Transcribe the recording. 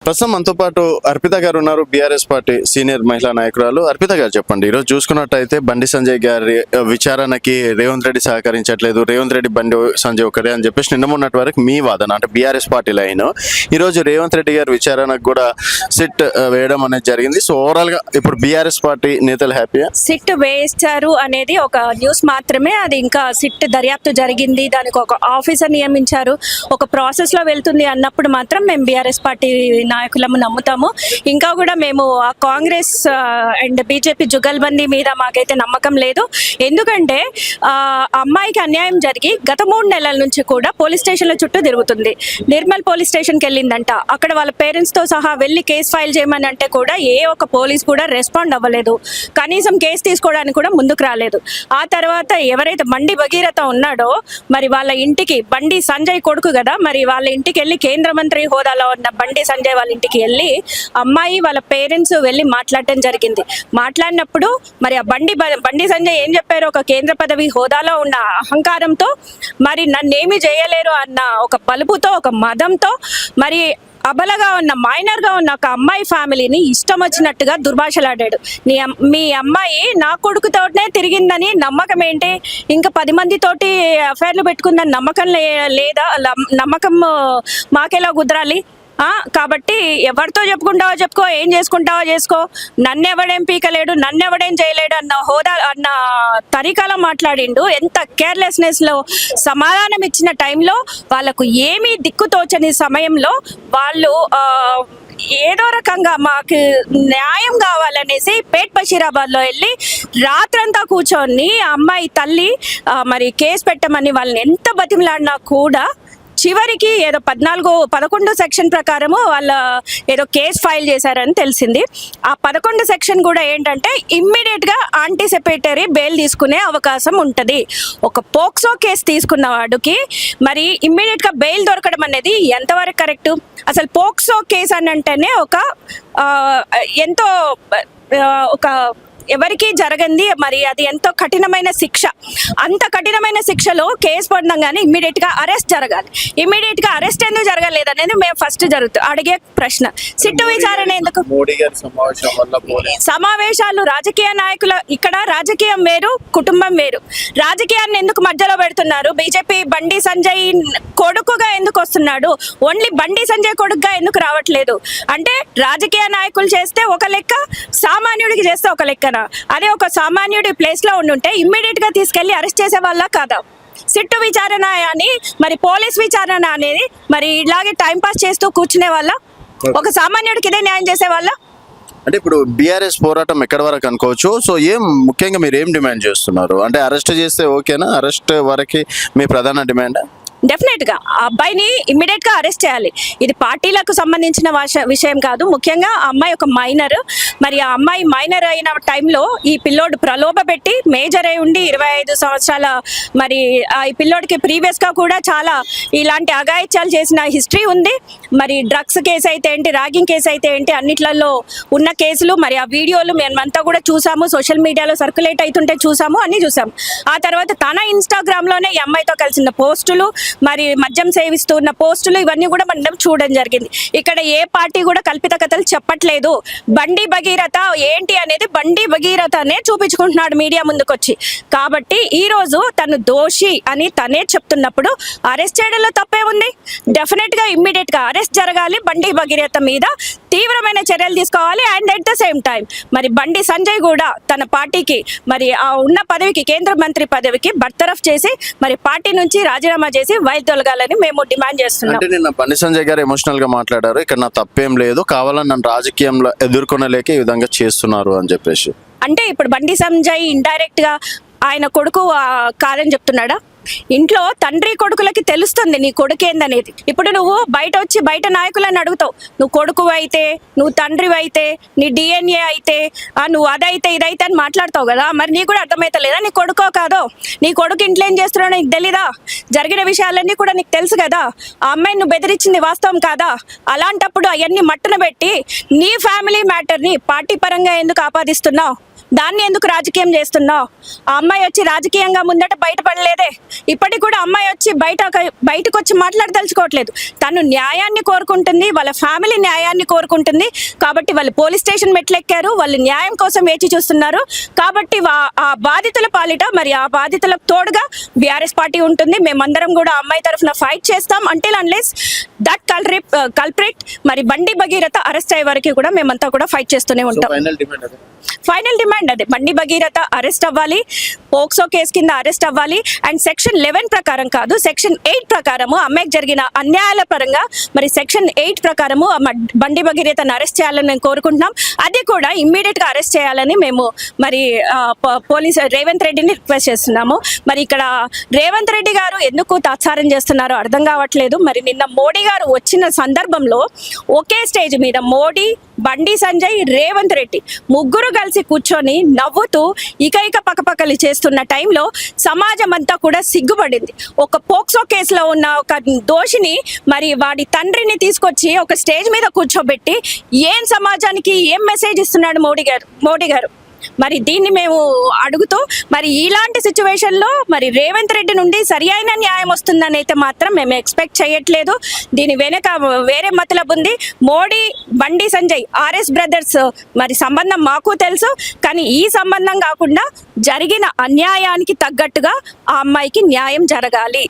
ప్రస్తుతం మనతో పాటు అర్పిత గారు ఉన్నారు. బీఆర్ఎస్ పార్టీ సీనియర్ మహిళా నాయకురాలు. అర్పిత గారు చెప్పండి, ఈరోజు చూసుకున్నట్టయితే బండి సంజయ్ గారి విచారణకి రేవంత్ రెడ్డి సహకరించట్లేదు, రేవంత్ రెడ్డి బండి సంజయ్ ఒకరే అని చెప్పేసి నిన్న మొన్నటి వరకు మీ వాదన, అంటే బీఆర్ఎస్ పార్టీ లైన్. ఈరోజు రేవంత్ రెడ్డి గారి విచారణకు కూడా సిట్ వేయడం అనేది జరిగింది. సో ఓవరాల్ గా ఇప్పుడు బీఆర్ఎస్ పార్టీ నేతలు హ్యాపీయా? సిట్ వేస్తారు అనేది ఒక న్యూస్ మాత్రమే, అది ఇంకా సిట్ దర్యాప్తు జరిగింది, దానికి ఒక ఆఫీసర్ నియమించారు, ఒక ప్రాసెస్ లో వెళ్తుంది అన్నప్పుడు మాత్రం మేము బీఆర్ఎస్ పార్టీ నాయకులము నమ్ముతాము. ఇంకా కూడా మేము ఆ కాంగ్రెస్ అండ్ బీజేపీ జుగల్బందీ మీద మాకైతే నమ్మకం లేదు. ఎందుకంటే అమ్మాయికి అన్యాయం జరిగి గత 3 నెలల నుంచి కూడా పోలీస్ స్టేషన్ల చుట్టూ తిరుగుతుంది. నిర్మల్ పోలీస్ స్టేషన్కి వెళ్ళిందంట, అక్కడ వాళ్ళ పేరెంట్స్తో సహా వెళ్ళి కేసు ఫైల్ చేయమని అంటే కూడా ఏ ఒక్క పోలీస్ కూడా రెస్పాండ్ అవ్వలేదు, కనీసం కేసు తీసుకోవడానికి కూడా ముందుకు రాలేదు. ఆ తర్వాత ఎవరైతే బండి భగీరథ ఉన్నాడో మరి వాళ్ళ ఇంటికి, బండి సంజయ్ కొడుకు కదా, మరి వాళ్ళ ఇంటికి వెళ్ళి కేంద్ర మంత్రి హోదాలో ఉన్న బండి సంజయ్ వాళ్ళ ఇంటికి వెళ్ళి అమ్మాయి వాళ్ళ పేరెంట్స్ వెళ్ళి మాట్లాడటం జరిగింది. మాట్లాడినప్పుడు మరి ఆ బండి సంజయ్ ఏం చెప్పారు, ఒక కేంద్ర పదవి హోదాలో ఉన్న అహంకారంతో మరి నన్నేమి చేయలేరు అన్న ఒక బలుపుతో, ఒక మదంతో మరి అబలగా ఉన్న, మైనర్గా ఉన్న ఒక అమ్మాయి ఫ్యామిలీని ఇష్టం వచ్చినట్టుగా దుర్భాషలాడాడు. మీ అమ్మాయి నా కొడుకుతోనే తిరిగిందని నమ్మకం ఏంటి? ఇంకా 10 మందితోటి అఫైర్లు పెట్టుకుందని నమ్మకం లేదా? నమ్మకం మాకెలా కుదరాలి? కాబట్టి ఎవరితో చెప్పుకుంటావో చెప్పుకో, ఏం చేసుకుంటావో చేసుకో, నన్నెవడేం పీకలేడు, నన్నెవడేం చేయలేడు అన్న హోదా అన్న తరీకాలో మాట్లాడిండు. ఎంత కేర్లెస్నెస్లో సమాధానం ఇచ్చిన టైంలో వాళ్ళకు ఏమీ దిక్కుతోచని సమయంలో వాళ్ళు ఏదో రకంగా మాకు న్యాయం కావాలనేసి పేట్ బషీరాబాద్లో వెళ్ళి రాత్రంతా కూర్చొని అమ్మాయి తల్లి మరి కేసు పెట్టమని వాళ్ళని ఎంత బతిమలాడినా కూడా చివరికి ఏదో 11 సెక్షన్ ప్రకారము వాళ్ళ ఏదో కేసు ఫైల్ చేశారని తెలిసింది. ఆ 11 సెక్షన్ కూడా ఏంటంటే ఇమ్మీడియట్గా యాంటిసిపేటరీ బెయిల్ తీసుకునే అవకాశం ఉంటుంది. ఒక పోక్సో కేసు తీసుకున్న వాడికి మరి ఇమ్మీడియట్గా బెయిల్ దొరకడం అనేది ఎంతవరకు కరెక్టు? అసలు పోక్సో కేసు అని అంటేనే ఎంతో ఒక ఎవరికి జరగంది, మరి అది ఎంతో కఠినమైన శిక్ష. అంత కఠినమైన శిక్షలో కేసు పడినాగానే ఇమ్మీడియట్గా అరెస్ట్ జరగాలి. ఇమ్మీడియట్గా అరెస్ట్ ఎందుకు జరగలేదు అనేది మేము ఫస్ట్ అడిగే ప్రశ్న. సిట్టు విచారణ ఎందుకు? సమావేశాలు రాజకీయ నాయకుల, ఇక్కడ రాజకీయం వేరు, కుటుంబం వేరు. రాజకీయాన్ని ఎందుకు మధ్యలో పెడుతున్నారు? బీజేపీ బండి సంజయ్ కొడుకుగా ఎందుకు వస్తున్నాడు? ఓన్లీ బండి సంజయ్ కొడుకుగా ఎందుకు రావట్లేదు? అంటే రాజకీయ నాయకులు చేస్తే ఒక లెక్క, సామాన్యుడికి చేస్తే ఒక లెక్కన. అదే ఒక సామాన్యుడి ప్లేస్ లో ఉండుంటే ఇమ్మీడియట్ గా తీసుకెళ్లి అరెస్ట్ చేసే వాళ్ళ కాదా? సిట్టు విచారణ అని మరి పోలీస్ విచారణ అనేది మరి ఇలాగే టైం పాస్ చేస్తూ కూర్చునే వాళ్ళ, ఒక సామాన్యుడికి ఇదే న్యాయం చేసే వాళ్ళ? అంటే ఇప్పుడు బీఆర్ఎస్ పోరాటం ఎక్కడి వరకు అనుకోవచ్చు? సో ముఖ్యంగా మీరు ఏం డిమాండ్ చేస్తున్నారు? అంటే అరెస్ట్ చేస్తే ఓకేనా? అరెస్ట్ వరకు మీ ప్రధాన డిమాండ్? డెఫినెట్గా ఆ అబ్బాయిని ఇమ్మీడియట్గా అరెస్ట్ చేయాలి. ఇది పార్టీలకు సంబంధించిన విషయం కాదు. ముఖ్యంగా ఆ అమ్మాయి ఒక మైనర్. మరి ఆ అమ్మాయి మైనర్ అయిన టైంలో ఈ పిల్లోడు ప్రలోభ పెట్టి మేజర్ అయి ఉండి 25 సంవత్సరాల మరి ఈ పిల్లోడికి ప్రీవియస్గా కూడా చాలా ఇలాంటి అఘాయిత్యాలు చేసిన హిస్టరీ ఉంది. మరి డ్రగ్స్ కేసు అయితే ఏంటి, ర్యాగింగ్ కేసు అయితే ఏంటి, అన్నిట్లలో ఉన్న కేసులు, మరి ఆ వీడియోలు మేమంతా కూడా చూసాము, సోషల్ మీడియాలో సర్క్యులేట్ అవుతుంటే చూసాము, అన్నీ చూసాము. ఆ తర్వాత తన ఇన్స్టాగ్రామ్లోనే ఈ అమ్మాయితో కలిసిన పోస్టులు, మరి మద్యం సేవిస్తున్న పోస్టులు, ఇవన్నీ కూడా మనం చూడడం జరిగింది. ఇక్కడ ఏ పార్టీ కూడా కల్పిత కథలు చెప్పట్లేదు. బండి భగీరథ ఏంటి అనేది బండి భగీరథనే చూపించుకుంటున్నాడు మీడియా ముందుకొచ్చి. కాబట్టి ఈ రోజు తను దోషి అని తనే చెప్తున్నప్పుడు అరెస్ట్ చేయడంలో తప్పే ఉంది? డెఫినెట్ గా ఇమ్మీడియట్ గా అరెస్ట్ జరగాలి. బండి భగీరథ మీద తీవ్రమైన చర్యలు తీసుకోవాలి. And at the same time మరి బండి సంజయ్ కూడా తన పార్టీకి మరి ఆ ఉన్న పదవికి, కేంద్ర మంత్రి పదవికి బర్తరఫ్ చేసి మరి పార్టీ నుంచి రాజీనామా చేసి తొలగాలని మేము డిమాండ్ చేస్తున్నాం. అంటే నిన్న బండి సంజయ్ గారు ఎమోషనల్ గా మాట్లాడారు, ఇక్కడ నా తప్పేం లేదు, కావాలని నన్ను రాజకీయంలో ఎదుర్కొనలేక ఈ విధంగా చేస్తున్నారు అని చెప్పేసి. అంటే ఇప్పుడు బండి సంజయ్ ఇండైరెక్ట్ గా ఆయన కొడుకు కాదని చెప్తున్నాడా? ఇంట్లో తండ్రి కొడుకులకి తెలుస్తుంది నీ కొడుకు ఏందనేది. ఇప్పుడు నువ్వు బయట నాయకులను అడుగుతావు, నువ్వు కొడుకు అయితే, నువ్వు తండ్రి అయితే, నీ డిఎన్ఏ అయితే, నువ్వు అదైతే ఇదైతే అని మాట్లాడతావు కదా. మరి నీకు కూడా అర్థమైతలేదా నీ కొడుకో కాదో? నీ కొడుకు ఇంట్లో ఏం చేస్తున్నాడో నీకు తెలీదా? జరిగిన విషయాలన్నీ కూడా నీకు తెలుసు కదా. ఆ అమ్మాయిని నువ్వు బెదిరించింది వాస్తవం కాదా? అలాంటప్పుడు అవన్నీ మట్టున పెట్టి నీ ఫ్యామిలీ మ్యాటర్ని పార్టీ పరంగా ఎందుకు ఆపాదిస్తున్నావు? దాన్ని ఎందుకు రాజకీయం చేస్తున్నావు? ఆ అమ్మాయి వచ్చి రాజకీయంగా ముందట బయటపడలేదే. ఇప్పటికి కూడా అమ్మాయి వచ్చి బయటకు వచ్చి మాట్లాడదలుచుకోవట్లేదు. తను న్యాయాన్ని కోరుకుంటుంది, వాళ్ళ ఫ్యామిలీ న్యాయాన్ని కోరుకుంటుంది. కాబట్టి వాళ్ళు పోలీస్ స్టేషన్ మెట్లెక్కారు, వాళ్ళు న్యాయం కోసం వేచి చూస్తున్నారు. కాబట్టి ఆ బాధితుల పాలిట మరి ఆ బాధితులకు తోడుగా బీఆర్ఎస్ పార్టీ ఉంటుంది. మేమందరం కూడా అమ్మాయి తరఫున ఫైట్ చేస్తాం. అంటిల్ అన్లెస్ దట్ కల్ప్రిట్ మరి బండి భగీరథ అరెస్ట్ అయ్యే వరకు కూడా మేమంతా కూడా ఫైట్ చేస్తూనే ఉంటాం. ఫైనల్ డిమాండ్ అదే, బండి భగీరథ అరెస్ట్ అవ్వాలి, పోక్సో కేసు కింద అరెస్ట్ అవ్వాలి. అండ్ సెక్షన్ 11 ప్రకారం కాదు, సెక్షన్ 8 ప్రకారము అమ్మాయికి జరిగిన అన్యాయాల పరంగా మరి సెక్షన్ 8 ప్రకారము బండి భగీరథను అరెస్ట్ చేయాలని మేము కోరుకుంటున్నాం. అది కూడా ఇమ్మీడియట్ గా అరెస్ట్ చేయాలని మేము మరి పోలీస్ రేవంత్ రెడ్డిని రిక్వెస్ట్ చేస్తున్నాము. మరి ఇక్కడ రేవంత్ రెడ్డి గారు ఎందుకు తాత్సారం చేస్తున్నారో అర్థం కావట్లేదు. మరి నిన్న మోడీ గారు వచ్చిన సందర్భంలో ఒకే స్టేజ్ మీద మోడీ, బండి సంజయ్, రేవంత్ రెడ్డి ముగ్గురు కలిసి కూర్చొని నవ్వుతూ ఇక పక్కపక్కలు చేస్తున్న టైంలో సమాజం అంతా కూడా సిగ్గుపడింది. ఒక పోక్సో కేసులో ఉన్న ఒక దోషిని మరి వాడి తండ్రిని తీసుకొచ్చి ఒక స్టేజ్ మీద కూర్చోబెట్టి ఏం సమాజానికి ఏం మెసేజ్ ఇస్తున్నాడు మోడీ గారు? మరి దీన్ని మేము అడుగుతూ మరి ఇలాంటి సిచ్యువేషన్లో మరి రేవంత్ రెడ్డి నుండి సరి అయిన న్యాయం వస్తుందని అయితే మాత్రం మేము ఎక్స్పెక్ట్ చేయట్లేదు. దీని వెనక వేరే మతలబు ఉంది. మోడీ, బండి సంజయ్, ఆర్ఎస్ బ్రదర్స్ మరి సంబంధం మాకు తెలుసు. కానీ ఈ సంబంధం కాకుండా జరిగిన అన్యాయానికి తగ్గట్టుగా ఆ అమ్మాయికి న్యాయం జరగాలి.